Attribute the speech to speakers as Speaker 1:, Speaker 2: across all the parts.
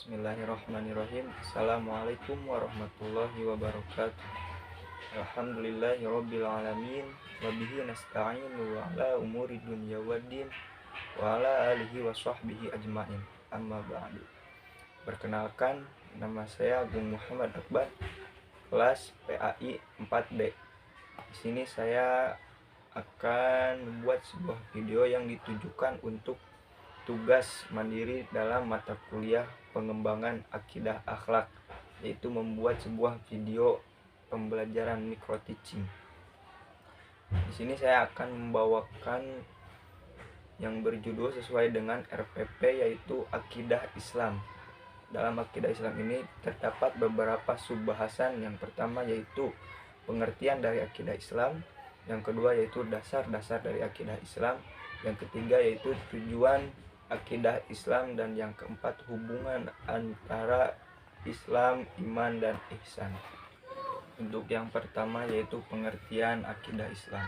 Speaker 1: Bismillahirrahmanirrahim. Assalamualaikum warahmatullahi wabarakatuh. Alhamdulillahirabbil alamin wa bihi nasta'inu ala umuri dunya waddin wa ala alihi wa sahbihi ajmain. Amma ba'du. Perkenalkan, nama saya Agung Muhammad Akbar, kelas PAI 4B. Di sini saya akan membuat sebuah video yang ditujukan untuk tugas mandiri dalam mata kuliah pengembangan akidah akhlak, yaitu membuat sebuah video pembelajaran micro teaching. Di sini saya akan membawakan yang berjudul sesuai dengan RPP, yaitu akidah Islam. Dalam akidah Islam ini terdapat beberapa subbahasan. Yang pertama yaitu pengertian dari akidah Islam, yang kedua yaitu dasar-dasar dari akidah Islam, yang ketiga yaitu tujuan akidah Islam, dan yang keempat hubungan antara Islam, iman, dan ihsan. Untuk yang pertama yaitu pengertian akidah Islam.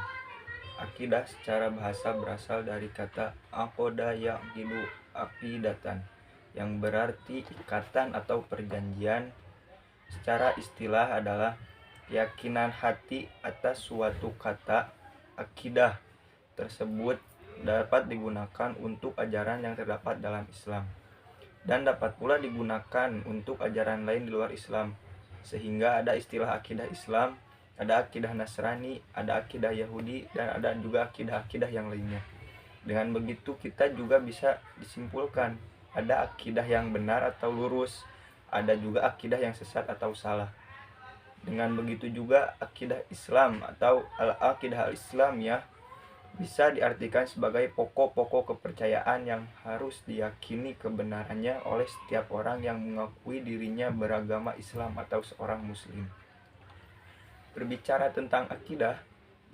Speaker 1: Akidah secara bahasa berasal dari kata aqoda yaqidu aqidatan, yang berarti ikatan atau perjanjian. Secara istilah adalah keyakinan hati atas suatu kata. Akidah tersebut dapat digunakan untuk ajaran yang terdapat dalam Islam, dan dapat pula digunakan untuk ajaran lain di luar Islam, sehingga ada istilah akidah Islam, ada akidah Nasrani, ada akidah Yahudi, dan ada juga akidah-akidah yang lainnya. Dengan begitu kita juga bisa disimpulkan ada akidah yang benar atau lurus, ada juga akidah yang sesat atau salah. Dengan begitu juga akidah Islam atau al-aqidah al-islamiyah bisa diartikan sebagai pokok-pokok kepercayaan yang harus diyakini kebenarannya oleh setiap orang yang mengakui dirinya beragama Islam atau seorang muslim. Berbicara tentang akidah,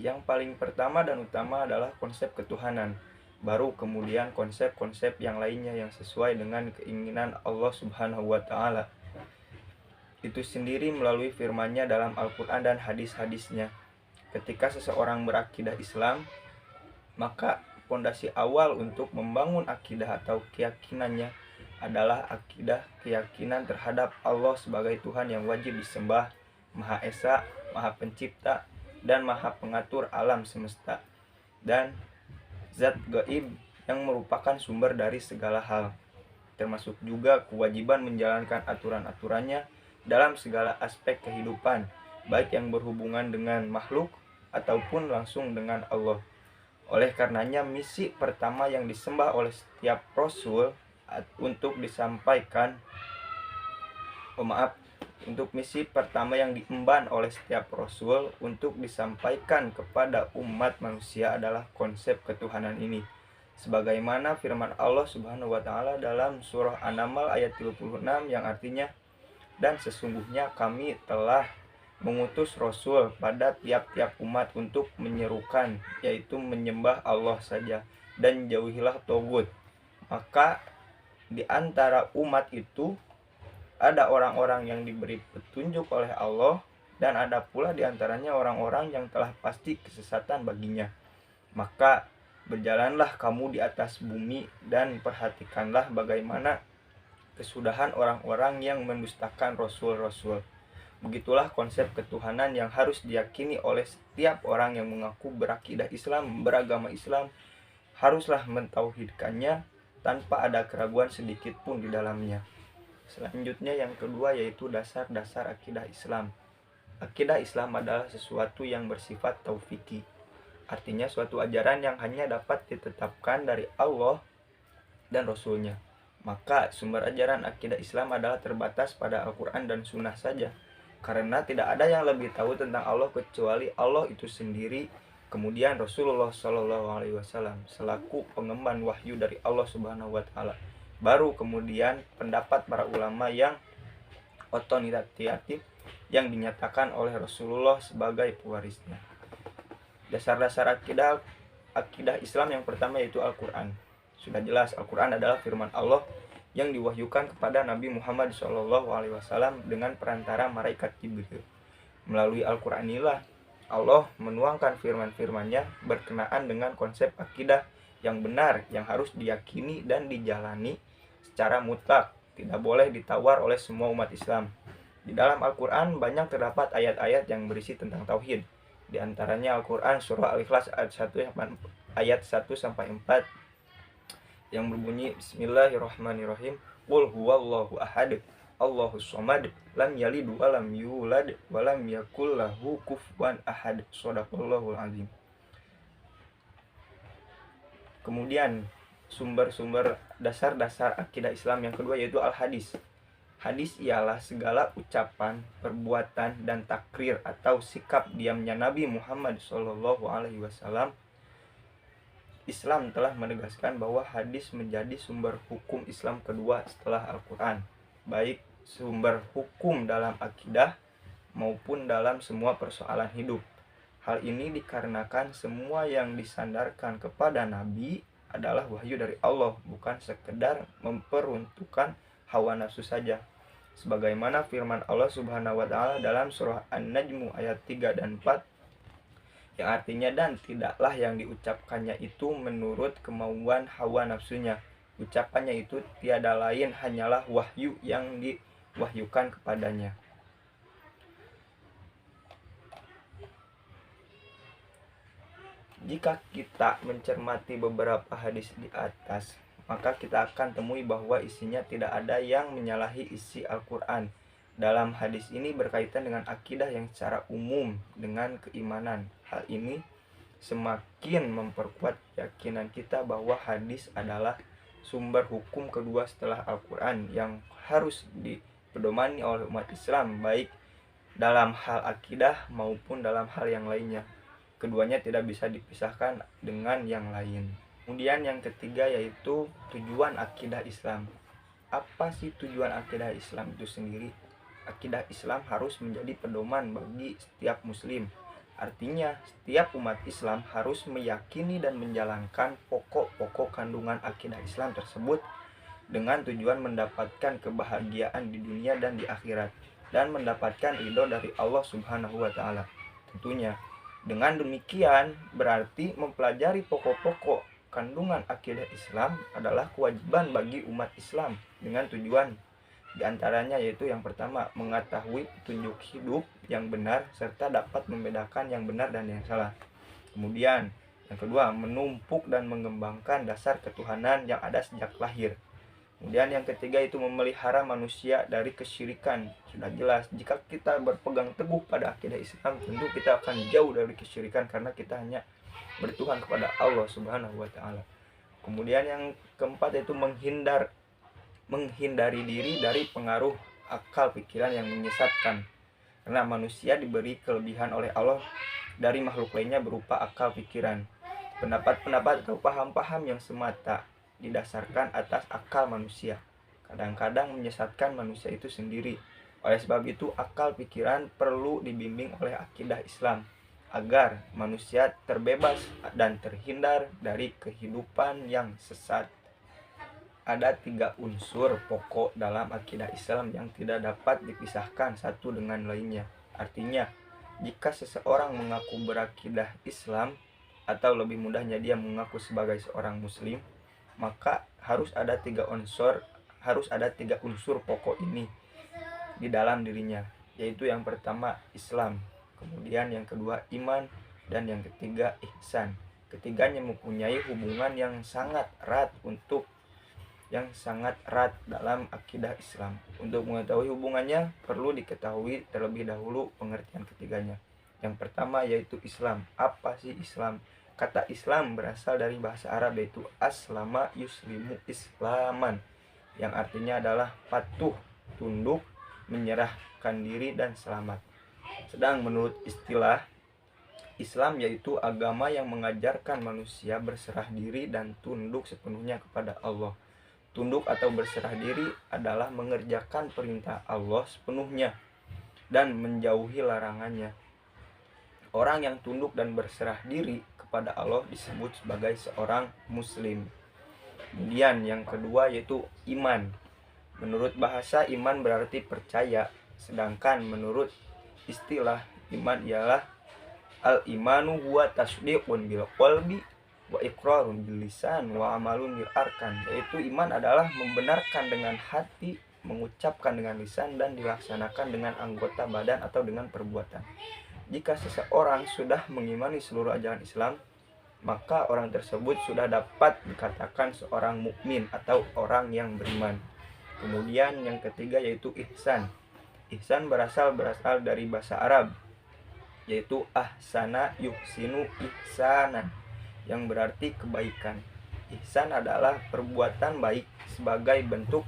Speaker 1: yang paling pertama dan utama adalah konsep ketuhanan, baru kemudian konsep-konsep yang lainnya yang sesuai dengan keinginan Allah Subhanahu wa Ta'ala. Itu sendiri melalui firman-Nya dalam Al-Quran dan hadis-hadisnya. Ketika seseorang berakidah Islam, maka fondasi awal untuk membangun akidah atau keyakinannya adalah akidah keyakinan terhadap Allah sebagai Tuhan yang wajib disembah, Maha Esa, Maha Pencipta, dan Maha Pengatur alam semesta, dan Zat gaib yang merupakan sumber dari segala hal, termasuk juga kewajiban menjalankan aturan-aturannya dalam segala aspek kehidupan, baik yang berhubungan dengan makhluk ataupun langsung dengan Allah. Oleh karenanya misi pertama yang disembah oleh setiap rasul misi pertama yang diemban oleh setiap rasul untuk disampaikan kepada umat manusia adalah konsep ketuhanan ini. Sebagaimana firman Allah Subhanahu wa Ta'ala dalam surah An-Naml ayat 36 yang artinya, dan sesungguhnya kami telah mengutus Rasul pada tiap-tiap umat untuk menyerukan, yaitu menyembah Allah saja, dan jauhilah togut. Maka di antara umat itu ada orang-orang yang diberi petunjuk oleh Allah, dan ada pula di antaranya orang-orang yang telah pasti kesesatan baginya. Maka berjalanlah kamu di atas bumi dan perhatikanlah bagaimana kesudahan orang-orang yang mendustakan Rasul-Rasul. Begitulah konsep ketuhanan yang harus diyakini oleh setiap orang yang mengaku berakidah Islam, beragama Islam, haruslah mentauhidkannya tanpa ada keraguan sedikit pun di dalamnya. Selanjutnya yang kedua yaitu dasar-dasar akidah Islam. Akidah Islam adalah sesuatu yang bersifat taufiki, artinya suatu ajaran yang hanya dapat ditetapkan dari Allah dan Rasul-Nya. Maka sumber ajaran akidah Islam adalah terbatas pada Al-Quran dan Sunnah saja, karena tidak ada yang lebih tahu tentang Allah kecuali Allah itu sendiri, kemudian Rasulullah SAW selaku pengemban wahyu dari Allah Subhanahu wa Ta'ala, baru kemudian pendapat para ulama yang otoritatif yang dinyatakan oleh Rasulullah sebagai pewarisnya. Dasar-dasar akidah Islam yang pertama yaitu Al-Quran. Sudah jelas Al-Quran adalah firman Allah yang diwahyukan kepada Nabi Muhammad SAW dengan perantara malaikat Jibril. Melalui Al-Quran inilah Allah menuangkan firman-firman-Nya berkenaan dengan konsep akidah yang benar yang harus diyakini dan dijalani secara mutlak tidak boleh ditawar oleh semua umat Islam. Di dalam Al-Quran banyak terdapat ayat-ayat yang berisi tentang tauhid. Di antaranya Al-Quran surah Al-Ikhlas ayat 1-4 yang berbunyi Bismillahirrahmanirrahim. Qul huwallahu ahad, Allahus somad, lam yalid wa lam yulad wa lam yakul lahu kufuwan ahad. Shadaqallahul azim. Kemudian sumber-sumber dasar-dasar akidah Islam yang kedua yaitu al-hadis. Hadis ialah segala ucapan, perbuatan, dan takrir atau sikap diamnya Nabi Muhammad SAW. Islam telah menegaskan bahwa hadis menjadi sumber hukum Islam kedua setelah Al-Quran, baik sumber hukum dalam akidah maupun dalam semua persoalan hidup. Hal ini dikarenakan semua yang disandarkan kepada Nabi adalah wahyu dari Allah, bukan sekedar memperuntukkan hawa nafsu saja. Sebagaimana firman Allah Subhanahu wa taala dalam surah An-Najm ayat 3 dan 4 yang artinya, dan tidaklah yang diucapkannya itu menurut kemauan hawa nafsunya. Ucapannya itu tiada lain hanyalah wahyu yang diwahyukan kepadanya. Jika kita mencermati beberapa hadis di atas, maka kita akan temui bahwa isinya tidak ada yang menyalahi isi Al-Quran. Dalam hadis ini berkaitan dengan akidah yang secara umum dengan keimanan. Hal ini semakin memperkuat keyakinan kita bahwa hadis adalah sumber hukum kedua setelah Al-Quran yang harus dipedomani oleh umat Islam, baik dalam hal akidah maupun dalam hal yang lainnya. Keduanya tidak bisa dipisahkan dengan yang lain. Kemudian yang ketiga yaitu tujuan akidah Islam. Apa sih tujuan akidah Islam itu sendiri? Akidah Islam harus menjadi pedoman bagi setiap muslim. Artinya, setiap umat Islam harus meyakini dan menjalankan pokok-pokok kandungan akidah Islam tersebut dengan tujuan mendapatkan kebahagiaan di dunia dan di akhirat, dan mendapatkan ridho dari Allah Subhanahu wa taala. Tentunya, dengan demikian berarti mempelajari pokok-pokok kandungan akidah Islam adalah kewajiban bagi umat Islam dengan tujuan diantaranya yaitu yang pertama, mengetahui petunjuk hidup yang benar serta dapat membedakan yang benar dan yang salah. Kemudian yang kedua, menumpuk dan mengembangkan dasar ketuhanan yang ada sejak lahir. Kemudian yang ketiga itu memelihara manusia dari kesyirikan. Sudah jelas jika kita berpegang teguh pada akidah Islam, tentu kita akan jauh dari kesyirikan karena kita hanya bertuhan kepada Allah Subhanahu wa taala. Kemudian yang keempat itu menghindari diri dari pengaruh akal pikiran yang menyesatkan. Karena manusia diberi kelebihan oleh Allah dari makhluk lainnya berupa akal pikiran, pendapat-pendapat atau paham-paham yang semata didasarkan atas akal manusia, kadang-kadang menyesatkan manusia itu sendiri. Oleh sebab itu, akal pikiran perlu dibimbing oleh akidah Islam agar manusia terbebas dan terhindar dari kehidupan yang sesat. Ada 3 unsur pokok dalam akidah Islam yang tidak dapat dipisahkan satu dengan lainnya. Artinya, jika seseorang mengaku berakidah Islam, atau lebih mudahnya dia mengaku sebagai seorang muslim, maka harus ada 3 unsur pokok ini di dalam dirinya, yaitu yang pertama Islam, kemudian yang kedua iman, dan yang ketiga ihsan. Ketiganya mempunyai hubungan yang sangat erat dalam akidah Islam. Untuk mengetahui hubungannya perlu diketahui terlebih dahulu pengertian ketiganya. Yang pertama yaitu Islam. Apa sih Islam? Kata Islam berasal dari bahasa Arab yaitu aslama yuslimu islaman, yang artinya adalah patuh, tunduk, menyerahkan diri, dan selamat. Sedang menurut istilah, Islam yaitu agama yang mengajarkan manusia berserah diri dan tunduk sepenuhnya kepada Allah. Tunduk atau berserah diri adalah mengerjakan perintah Allah sepenuhnya dan menjauhi larangannya. Orang yang tunduk dan berserah diri kepada Allah disebut sebagai seorang muslim. Kemudian yang kedua yaitu iman. Menurut bahasa iman berarti percaya, sedangkan menurut istilah iman ialah al-imanu huwa tasdiqun bil qalbi wa iqrarun bil lisan wa amalun bil arkan, yaitu iman adalah membenarkan dengan hati, mengucapkan dengan lisan, dan dilaksanakan dengan anggota badan atau dengan perbuatan. Jika seseorang sudah mengimani seluruh ajaran Islam, maka orang tersebut sudah dapat dikatakan seorang mukmin atau orang yang beriman. Kemudian yang ketiga yaitu ihsan. Ihsan berasal dari bahasa Arab, yaitu ahsana yuhsinu ihsanan, yang berarti kebaikan. Ihsan adalah perbuatan baik sebagai bentuk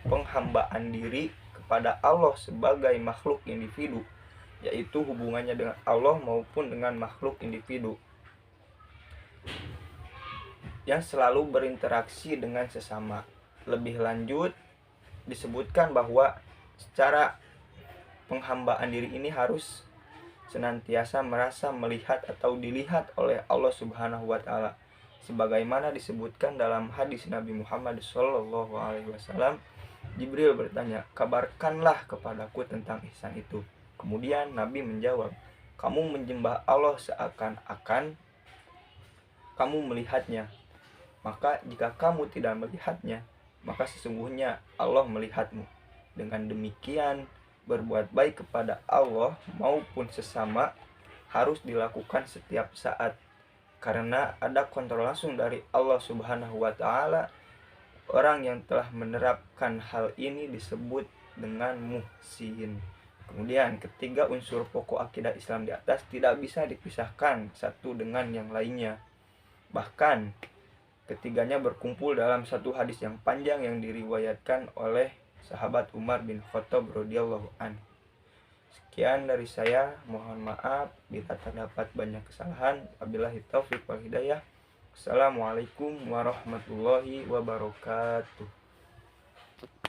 Speaker 1: penghambaan diri kepada Allah sebagai makhluk individu, yaitu hubungannya dengan Allah maupun dengan makhluk individu yang selalu berinteraksi dengan sesama. Lebih lanjut disebutkan bahwa secara penghambaan diri ini harus senantiasa merasa melihat atau dilihat oleh Allah Subhanahu wa taala. Sebagaimana disebutkan dalam hadis Nabi Muhammad SAW, Jibril bertanya, "Kabarkanlah kepadaku tentang ihsan itu." Kemudian Nabi menjawab, "Kamu menyembah Allah seakan-akan kamu melihatnya. Maka jika kamu tidak melihatnya, maka sesungguhnya Allah melihatmu. Dengan demikian, berbuat baik kepada Allah maupun sesama harus dilakukan setiap saat, karena ada kontrol langsung dari Allah Subhanahu wa taala. Orang yang telah menerapkan hal ini disebut dengan muhsin." Kemudian ketiga unsur pokok akidah Islam di atas tidak bisa dipisahkan satu dengan yang lainnya. Bahkan ketiganya berkumpul dalam satu hadis yang panjang yang diriwayatkan oleh sahabat Umar bin Khattab radhiyallahu anhu. Sekian dari saya, mohon maaf bila terdapat banyak kesalahan. Wabillahi taufiq wal hidayah. Assalamualaikum warahmatullahi wabarakatuh.